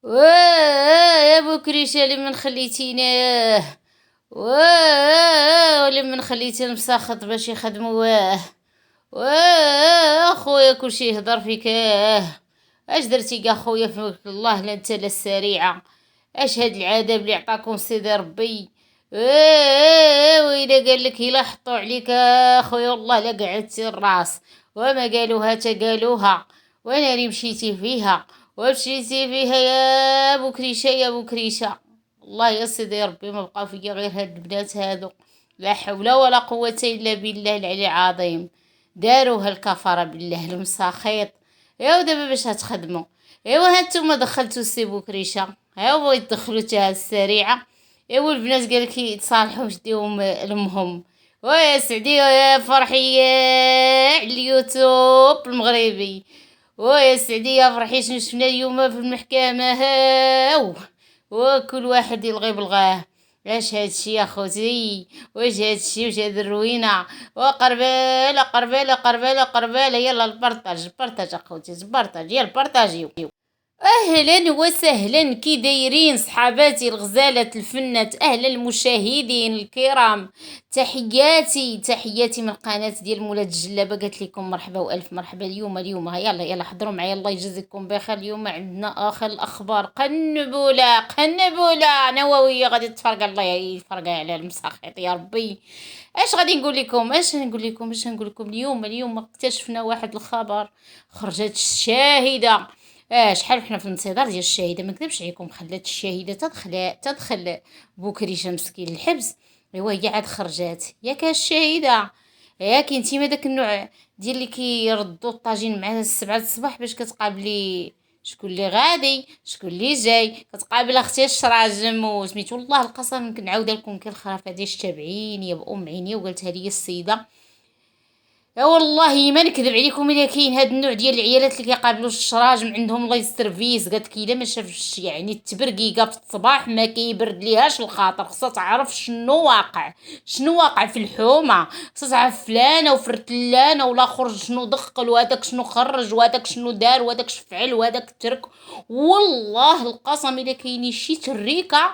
واه يا بكريشة لمن خليتيناه. واه لمن خليتي مساخط باش يخدمواه. واه اخويا كلشي يهضر فيك. اش درتي كاع خويا فيك الله لا انت لا السريعه. اش هاد العذاب اللي عطاكم سيدي ربي. وإلا قال لك إلا حطوا عليك خويا والله لا قعدتي الراس. وما قالوها تا قالوها. وانا اللي مشيتي فيها ومشيتي فيها يا بكريشه يا بكريشه. والله يا سيدي ربي ما بقاو فيا غير هاد البنات هادو. لا حول ولا قوه الا بالله العلي العظيم. داروها الكفره بالله المساخيط. ايوا دابا باش هتخدموا. ايوا هانتوما دخلتو سي بكريشه. ايوا يدخلوا تاع السريعه. ايوا البنات قالك يتصالحوا واش ديهم لامهم. ويا سعدي ويا فرحي على اليوتيوب المغربي. ويا سعدي يا فرحي شنو شفنا اليوم في المحكمة هاو. وكل واحد يلغي بلغاه. اش هادشي يا خوتي. واش هادشي واش هاد الروينة. وقربالة قربالة قربالة قربالة يلا البرطاج البرطاج اخوتي البرطاج يلا البرطاجيو. اهلا وسهلا كي دايرين صحاباتي الغزالة الفنات اهلا المشاهدين الكرام. تحياتي من قناة ديال مولات الجلابة قالت لكم مرحبا والف مرحبا. اليوم يلا حضروا معايا الله يجزيكم بخير. اليوم عندنا اخر الاخبار قنبلة نووية غادي تفرقع الله يفرقع على المساخيط يا ربي. اش غادي نقول لكم اليوم اكتشفنا واحد الخبر. خرجت الشاهدة. شحال حنا في الانتظار ديال الشهيده ما نكذبش عليكم. خلات الشهيده تدخل بكري مسكين الحبس. ايوا هي عاد خرجات ياك الشهيده. ياك انتي داك النوع ديال اللي كيردوا الطاجين مع 7 الصباح باش كتقابلي شكون اللي غادي شكون اللي جاي. كتقابل اختي الشراجم وسميتو والله القسم كنعاود لكم كالخرافه ديال التابعين يا بام عيني. وقالتها لي السيده يا والله ما نكذب عليكم الا كاين هاد النوع ديال العيالات اللي كيقابلوا الشراجم عندهم الله يسترفيز. قالت لك الا ما شافش يعني التبرقيقه في الصباح ما كيبرد ليهاش الخاطر. خصها تعرف شنو واقع في الحومه. خصها تعرف فلانه وفرتلانه ولا خرج شنو دخل وهذاك شنو خرج وهذاك شنو دار وهذاك شفعل وهذاك ترك. والله القسم الا كاينين شي تريكه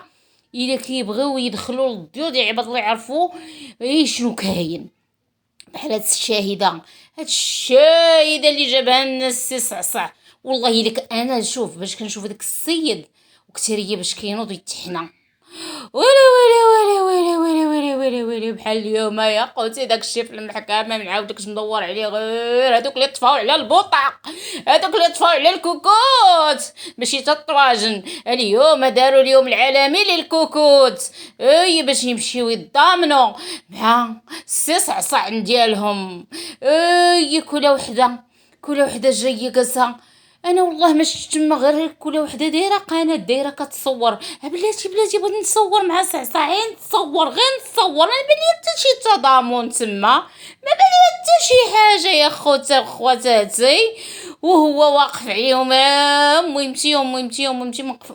الا كيبغيو يدخلوا للضيوف يا عباد الله يعرفوا شنو كاين. بحال هاد الشاهده اللي جابها لنا السي صعصع. والله لك انا نشوف باش كنشوف داك السيد وكتريه باش كينوض يتحنى. ويلي بحال اليوم يا قوتي داكشي في المحكمه ما نعاودكش ندور عليه غير هادوك اللي طفاو على البوطه. هادوك اللي طفاو على الكوكوت ماشي الطواجن. اليوم داروا اليوم العالمي للكوكوت. باش يمشيو يتضامنوا مع السي صعصع ديالهم. كل وحده جايه جالسه. انا والله ما شفت تما غير كل وحده دايره قناه دايره كتصور. بلاتي بغيت نصور مع صعصعين غير نصور. انا بلي حتى شي تضامن تما ما بلي حتى شي حاجه يا خواتاتي. وهو واقف عليهم ويمشي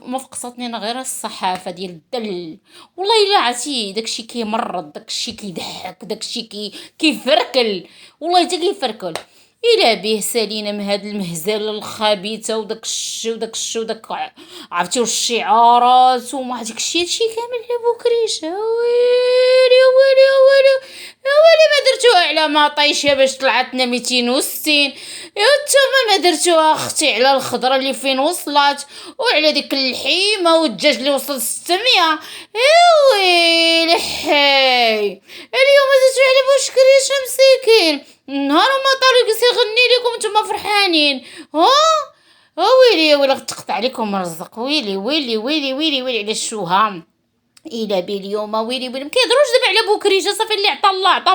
ما فقصتني انا غير الصحافه ديال الدل. والله الا عرفتي داكشي كيمرض داكشي كيضحك داكشي كيفركل. والله حتى كيفركل. إلا به سالينا من هاد المهزله الخبيثه وداك عرفتي والشعارات وما هاديك الشيء كامل على بكريش. ويلي ما درتوها على مطيشه باش طلعتنا 260. يا نتوما ما درتوها اختي على الخضره اللي فين وصلت وعلى ديك اللحيمه والدجاج اللي وصل 600. يا ويلي حي اليوم درتو على بكريش مسكين. نهار ما طارق يغني لكم نتوما فرحانين. ويلي تقطع عليكم الرزق. ويلي على الشوهام. الى باليوم ويلي ما كيهضروش دابا على بكريجه صافي اللي عطا الله عطا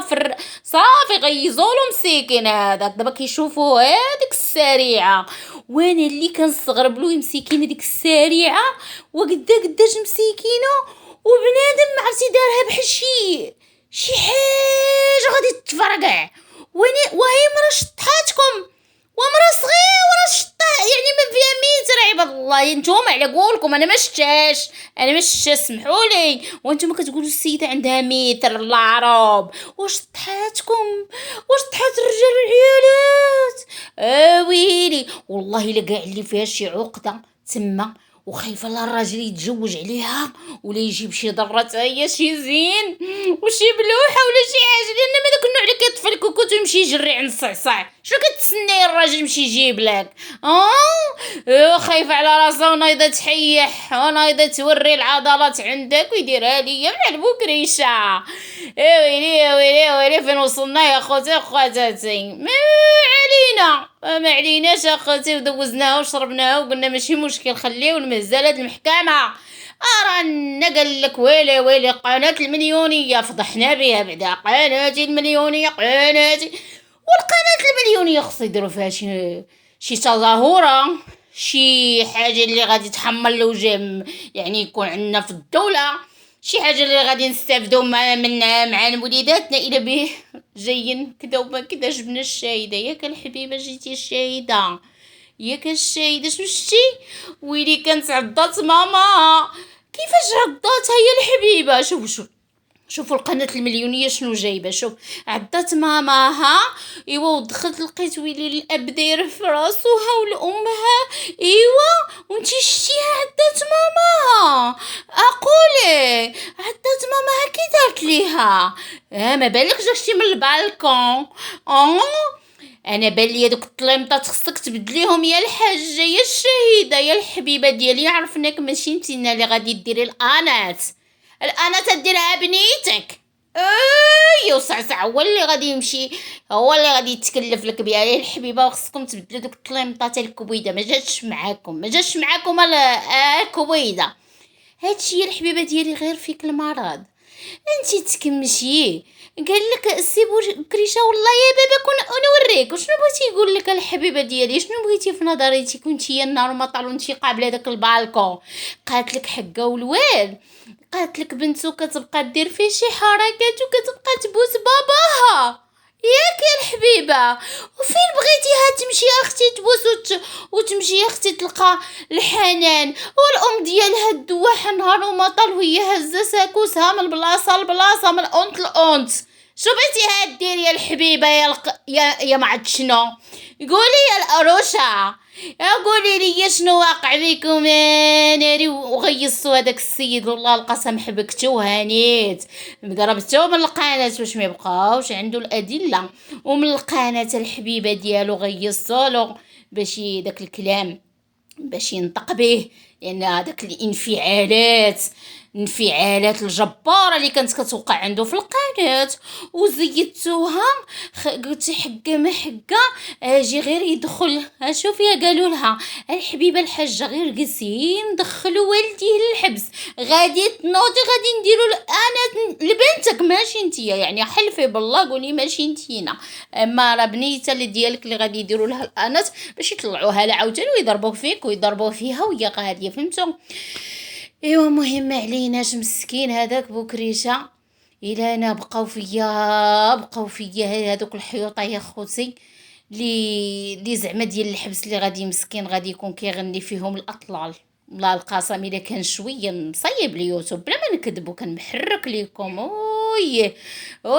صافي غيزولو مسكين هذاك دابا كيشوفوا هذيك السريعه. وانا اللي كنستغرب له مسكينه ديك السريعه قداش مسكينه وبنادم ما عرفتي دارها بحال شي حاجه غادي تفرقع. وهي مرا شطحاتكم ومرا صغيره شطح يعني ما فيها متر. عباد الله نتوما على قولكم انا ما شفتش سمحوا لي. وانتم كتقولوا السيده عندها متر الله عروب. واش طحاتكم واش طحات الرجال والعيالات. ويلي والله الا كاع اللي فيها شي عقده تما وخايفه لا الراجل يتزوج عليها ولا يجيب شي ضره هي شي زين وشي بلوحه ولا شي حاجه، لان ما داك النوع اللي كيطفي الكوكوت ويمشي يجري عند الصعصاع. شنو كتسناي الراجل يمشي يجيب لك؟ خايفه على راسها ونايضه تحيح ونايضه توري العضلات عندك ويديرها ليا مع البكريشه. ويلي يا ويلي يا ويلي فين وصلنا يا خوتي خواتاتي؟ ما علينا ما عليناش اخوتي، ودوزناها وشربناها وقلنا ماشي مشكل خليو المهزله هاد المحكمه. رانا قال لك ويلي ويلي قناه المليونيه فضحنا بها بعدا، قناتي المليونيه قناتي. والقناه المليونيه خصو يديروا فيها شي تظاهره، شي حاجه اللي غادي تحمل الوجه، يعني يكون عندنا في الدوله شي حاجه اللي غادي نستافدوا منها مع وليداتنا الى به جايين كدا وما كدا. جبنا الشاهده ياك الحبيبه، جيتي الشاهده ياك الشاهده شنو شتي؟ ويلي كانت عضات ماما. كيفاش عضاتها هي الحبيبه؟ شوفوا القناة المليونية شنو جايبة. شوف عدات ماماها ايوا ودخلت لقيت ويلي الاب داير في راسوها والامها ايوا وانتي شتيها عدات ماماها. اقولي عدات ماماها كي دارت ليها؟ ما بالك جا من البالكون. انا بان لي دوك الطليمطات خصك تبدليهم يا الحاجه يا الشهيده يا الحبيبه ديالي. عرفناك ماشي نتينا اللي غادي ديري الانات تديرها بنيتك. ايوا صعصع هو اللي غادي يمشي، هو اللي غادي يتكلف لك بها يا الحبيبه. وخصكم تبدلوا دوك الطليمطات الكبيده. ما جاتش معاكم الكبيده. هادشي يا الحبيبه ديالي غير فيك المرض، انتي تكمشي. قال لك السي بكريشه والله يا بابا كون نوريك شنو بغيتي يقول لك الحبيبه ديالي. شنو بغيتي في نظريتي؟ كنتي النهار ما طالو انتي قابله داك البالكون قالت لك حقه والواد، قالت لك بنتو كتبقى دير فيه شي حركات وكتبقى تبوس باباها ياك يا الحبيبه. وفين بغيتيها تمشي اختي تبوس وتمشي اختي تلقى الحنان والام ديالها الدواحه نهار وما طال وهي هزه ساكوسها من بلاصه لبلاصه من اونت لاونت. شو بغيتيها دير يا الحبيبه يا معد شنو؟ قولي يا القروشه، قولي لي شنو واقع بيكم يا ناري. وغيصوا هذاك السيد والله القسم حبكته وهانيت ضربته من القناه باش ما يبقاوش عنده الادله، ومن القناه الحبيبه ديالو غيصوا له باش داك الكلام باش ينطق به، لان هذاك الانفعالات الجباره اللي كانت كتوقع عنده في القناه وزيدتوها. قلت حقه ما حقه اجي غير يدخل. شوفي قالوا لها الحبيبه الحاجه غير قسي ندخلوا والديه للحبس، غادي تنوضي غادي نديروا انا لبنتك ماشي نتيا. يعني حلفي بالله قولي ماشي نتينا، اما راه بنيته اللي ديالك اللي غادي يديروا لها الانات باش يطلعوها لا عاوتاني ويضربوا فيك ويضربوا فيها وهي غاديه. فهمتوا؟ ايوا مهم عليناش مسكين هذاك بوكريشه. الى انا بقاو فيا هذوك الحيوطه يا خوتي اللي زعما ديال الحبس اللي غادي مسكين غادي يكون كيغني فيهم الاطلال. والله القسم الا كان شويه مصيب اليوتيوب بلا ما نكذبوا كنحرك ليكم.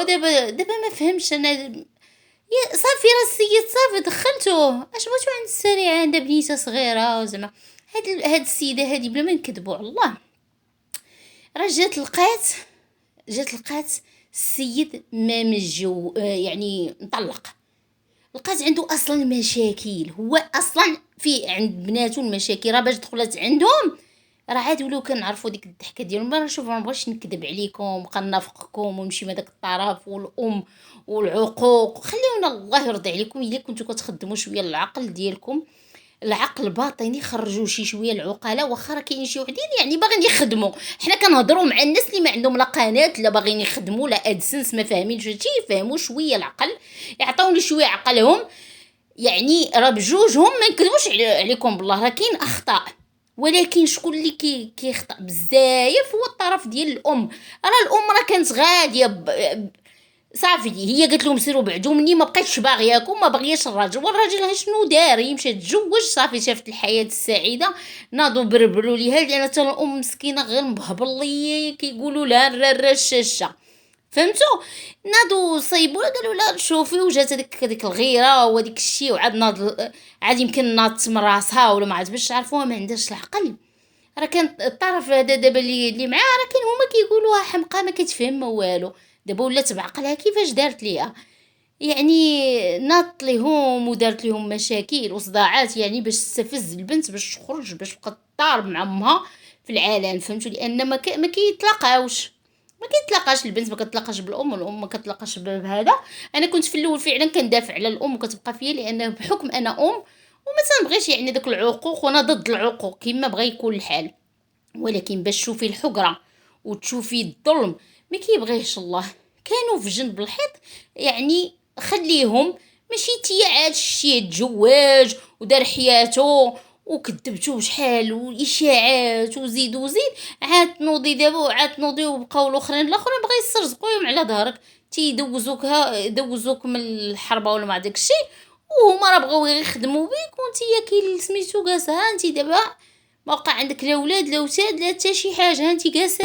دابا ما فهمش انا يا صافي راه السيد صافي دخلتوه اش بغيتو عند السريعه عندها بنيته صغيره وزعما هاد السيده هادي بلا ما نكذبوا على الله راه جات لقات السيد ما مجو يعني مطلق. لقات عنده اصلا مشاكل، هو اصلا في عند بناته المشاكل راه باش دخلت عندهم راه عاد ولو كنعرفوا ديك الضحكه ديالهم. راه شوف ما بغيتش نكذب عليكم قنافقكم ونمشي من داك الطرف والام والعقوق. خليونا الله يرضي عليكم الا كنتو كتخدموا شويه العقل ديالكم، العقل الباطني خرجوا شويه العقلاء. واخا راه كاين شي وحدين يعني باغيين يخدموا، حنا كنهضروا مع الناس اللي ما عندهم لا قناه لا باغيين يخدموا لا ادسنس ما فاهمين شي يفهموا شويه العقل، يعطوني شويه عقلهم. يعني راه بجوجهم ما نكذبوش عليكم بالله راه كاين اخطاء، ولكن شكون اللي كيخطا بزاف هو الطرف ديال الام. راه كانت غاديه صافي هي قالت لهم سيروا بعدوا مني ما بقيتش باغياكم، ما بغياش الراجل. والراجل شنو دار؟ يمشي تزوج صافي شافت الحياه السعيده ناضوا بربلوا ليها لان حتى الام مسكينه غير مبهبليه كيقولوا لها الرشاشه. فهمتوا؟ ناضوا صيبوا قالوا لا شوفي وجات هذيك الغيره وديك الشيء وعاد عاد يمكن ناضت من راسها ولا ما عاد باش تعرفوها ما عندهاش العقل. راه كان الطرف هذا دابا اللي معاه راه كان هما كيقولوها حمقى ما كتفهم ما والو، دابا ولات بعقلها كيفاش دارت ليها، يعني ناضت ليهم ودارت ليهم مشاكل وصداعات، يعني باش تستفز البنت باش تخرج باش تبقى تضارب مع امها في العلن، فهمتوا؟ لان ما كيتلاقاوش، ما كيتلاقاش البنت، ما كتلاقاش بالام والام ما كتلاقاش بهذا. انا كنت في الاول فعلا كندافع على الام وكتبقى فيا، لان بحكم انا ام وما تنبغيش يعني داك العقوق، وانا ضد العقوق كما بغى يكون الحال، ولكن باش تشوفي الحقره وتشوفي الظلم ما كيبغيش الله. كانوا في جنب الحيط، يعني خليهم، ماشي تيعاد شي يتزوج ودار حياته وكذبتو شحال واشاعات وزيد وزيد، عاد تنوضي دابا وعاد تنوضي وبقاو الاخرين بغا يسترزقوهم على ظهرك، دوزوك من الحربه ولا ما داك الشيء، وهما راه بغاو غير يخدموا بيك، وانتيا كي سميتو كاسه انت دابا ما وقع عندك لا ولاد لا وتاد لا حتى شي حاجه، انت جالسه